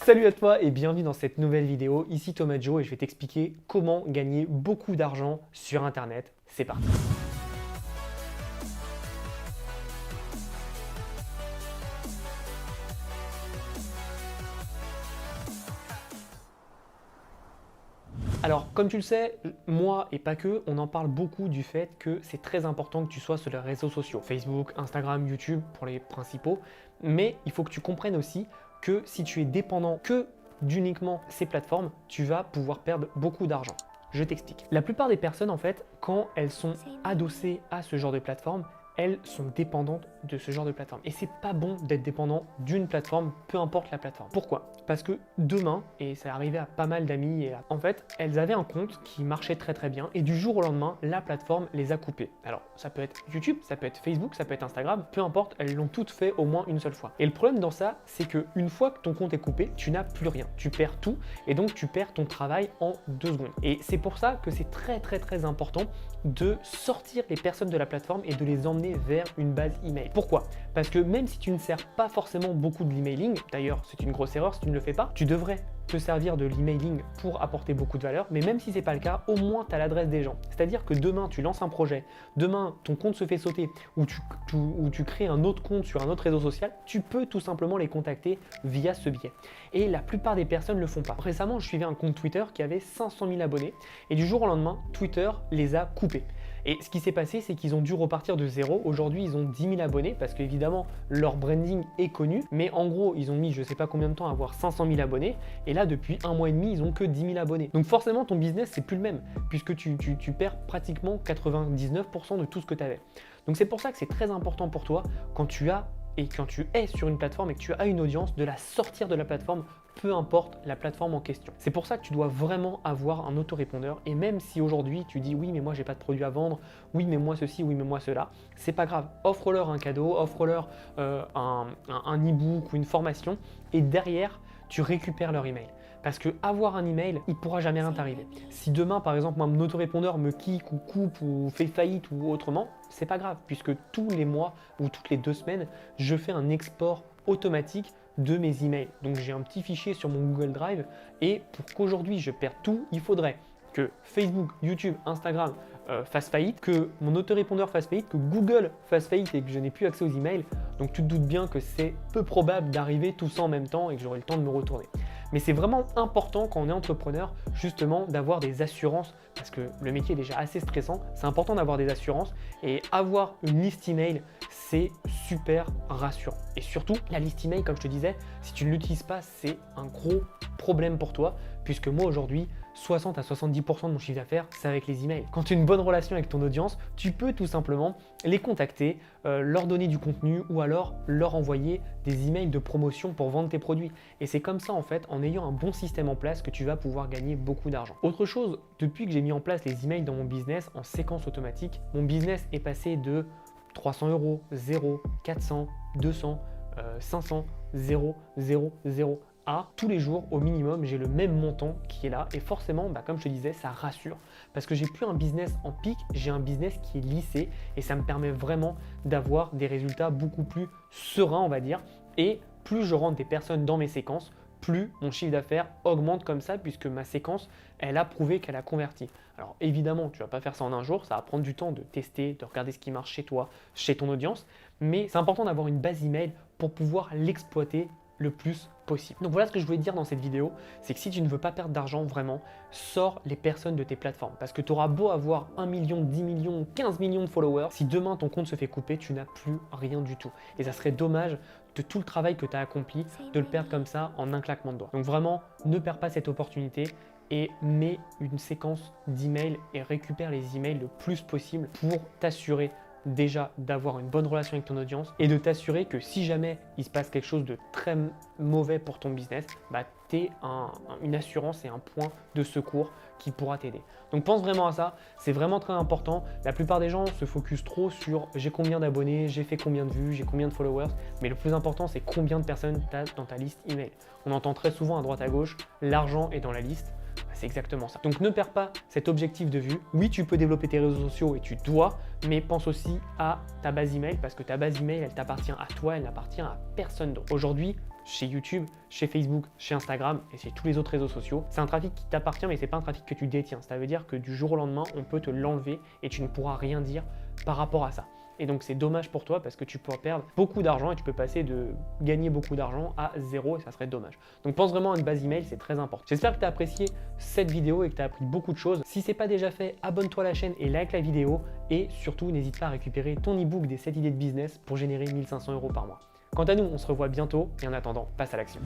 Salut à toi et bienvenue dans cette nouvelle vidéo. Ici Thomas Joe et je vais t'expliquer comment gagner beaucoup d'argent sur Internet. C'est parti. Alors, comme tu le sais, moi et pas que, on en parle beaucoup du fait que c'est très important que tu sois sur les réseaux sociaux, Facebook, Instagram, YouTube pour les principaux, mais il faut que tu comprennes aussi que si tu es dépendant que d'uniquement ces plateformes, tu vas pouvoir perdre beaucoup d'argent. Je t'explique. La plupart des personnes, en fait, quand elles sont adossées à ce genre de plateforme, elles sont dépendantes de ce genre de plateforme. Et c'est pas bon d'être dépendant d'une plateforme, peu importe la plateforme. Pourquoi? Parce que demain, et ça arrivait à pas mal d'amis, et en fait, elles avaient un compte qui marchait très bien, et du jour au lendemain, la plateforme les a coupés. Alors, ça peut être YouTube, ça peut être Facebook, ça peut être Instagram, peu importe, elles l'ont toutes fait au moins une seule fois. Et le problème dans ça, c'est que une fois que ton compte est coupé, tu n'as plus rien. Tu perds tout, et donc tu perds ton travail en 2 secondes. Et c'est pour ça que c'est très important de sortir les personnes de la plateforme et de les emmener vers une base email. Pourquoi? Parce que même si tu ne sers pas forcément beaucoup de l'emailing, d'ailleurs c'est une grosse erreur si tu ne le fais pas, tu devrais te servir de l'emailing pour apporter beaucoup de valeur, mais même si c'est pas le cas, au moins tu as l'adresse des gens. C'est-à-dire que demain tu lances un projet, demain ton compte se fait sauter ou tu crées un autre compte sur un autre réseau social, tu peux tout simplement les contacter via ce biais. Et la plupart des personnes ne le font pas. Récemment, je suivais un compte Twitter qui avait 500 000 abonnés et du jour au lendemain, Twitter les a coupés. Et ce qui s'est passé, c'est qu'ils ont dû repartir de zéro. Aujourd'hui, ils ont 10 000 abonnés parce qu'évidemment, leur branding est connu. Mais en gros, ils ont mis je sais pas combien de temps à avoir 500 000 abonnés. Et là, depuis 1 mois et demi, ils ont que 10 000 abonnés. Donc forcément, ton business, c'est plus le même puisque tu perds pratiquement 99% de tout ce que tu avais. Donc c'est pour ça que c'est très important pour toi quand tu es sur une plateforme et que tu as une audience, de la sortir de la plateforme, peu importe la plateforme en question. C'est pour ça que tu dois vraiment avoir un autorépondeur et même si aujourd'hui tu dis oui mais moi j'ai pas de produit à vendre, oui mais moi ceci, oui mais moi cela, c'est pas grave, offre-leur un cadeau, offre-leur un e-book ou une formation et derrière tu récupères leur email. Parce que avoir un email, il pourra jamais rien t'arriver. Si demain, par exemple, mon autorépondeur me kick ou coupe ou fait faillite ou autrement, c'est pas grave, puisque tous les mois ou toutes les 2 semaines, je fais un export automatique de mes emails. Donc j'ai un petit fichier sur mon Google Drive et pour qu'aujourd'hui je perde tout, il faudrait que Facebook, YouTube, Instagram fassent faillite, que mon autorépondeur fasse faillite, que Google fasse faillite et que je n'ai plus accès aux emails. Donc tu te doutes bien que c'est peu probable d'arriver tout ça en même temps et que j'aurai le temps de me retourner. Mais c'est vraiment important quand on est entrepreneur justement d'avoir des assurances parce que le métier est déjà assez stressant. C'est important d'avoir des assurances et avoir une liste email, c'est super rassurant. Et surtout, la liste email, comme je te disais, si tu ne l'utilises pas, c'est un gros problème pour toi puisque moi aujourd'hui, 60 à 70% de mon chiffre d'affaires, c'est avec les emails. Quand tu as une bonne relation avec ton audience, tu peux tout simplement les contacter, leur donner du contenu ou alors leur envoyer des emails de promotion pour vendre tes produits. Et c'est comme ça en fait, en ayant un bon système en place, que tu vas pouvoir gagner beaucoup d'argent. Autre chose, depuis que j'ai mis en place les emails dans mon business en séquence automatique, mon business est passé de 300 €, 0, 400, 200, 500, 0, 0, 0. Tous les jours au minimum j'ai le même montant qui est là et forcément comme je te disais ça rassure parce que j'ai plus un business en pic, j'ai un business qui est lissé et ça me permet vraiment d'avoir des résultats beaucoup plus sereins on va dire et plus je rentre des personnes dans mes séquences, plus mon chiffre d'affaires augmente comme ça puisque ma séquence elle a prouvé qu'elle a converti. Alors évidemment tu vas pas faire ça en un jour, ça va prendre du temps de tester, de regarder ce qui marche chez toi, chez ton audience, mais c'est important d'avoir une base email pour pouvoir l'exploiter le plus possible. Donc voilà ce que je voulais te dire dans cette vidéo, c'est que si tu ne veux pas perdre d'argent vraiment, sors les personnes de tes plateformes parce que tu auras beau avoir 1 million, 10 millions, 15 millions de followers, si demain ton compte se fait couper, tu n'as plus rien du tout. Et ça serait dommage de tout le travail que tu as accompli de le perdre comme ça en un claquement de doigts. Donc vraiment, ne perds pas cette opportunité et mets une séquence d'emails et récupère les emails le plus possible pour t'assurer déjà d'avoir une bonne relation avec ton audience et de t'assurer que si jamais il se passe quelque chose de très mauvais pour ton business, tu es une assurance et un point de secours qui pourra t'aider. Donc pense vraiment à ça, c'est vraiment très important. La plupart des gens se focusent trop sur j'ai combien d'abonnés, j'ai fait combien de vues, j'ai combien de followers, mais le plus important c'est combien de personnes tu as dans ta liste email. On entend très souvent à droite à gauche, l'argent est dans la liste. C'est exactement ça. Donc ne perds pas cet objectif de vue. Oui, tu peux développer tes réseaux sociaux et tu dois, mais pense aussi à ta base email parce que ta base email, elle t'appartient à toi, elle n'appartient à personne d'autre. Aujourd'hui, chez YouTube, chez Facebook, chez Instagram et chez tous les autres réseaux sociaux. C'est un trafic qui t'appartient, mais c'est pas un trafic que tu détiens. Ça veut dire que du jour au lendemain, on peut te l'enlever et tu ne pourras rien dire par rapport à ça. Et donc c'est dommage pour toi parce que tu peux perdre beaucoup d'argent et tu peux passer de gagner beaucoup d'argent à zéro et ça serait dommage. Donc pense vraiment à une base email, c'est très important. J'espère que tu as apprécié cette vidéo et que tu as appris beaucoup de choses. Si ce n'est pas déjà fait, abonne-toi à la chaîne et like la vidéo et surtout n'hésite pas à récupérer ton e-book des 7 idées de business pour générer 1 500 € par mois. Quant à nous, on se revoit bientôt et en attendant, passe à l'action.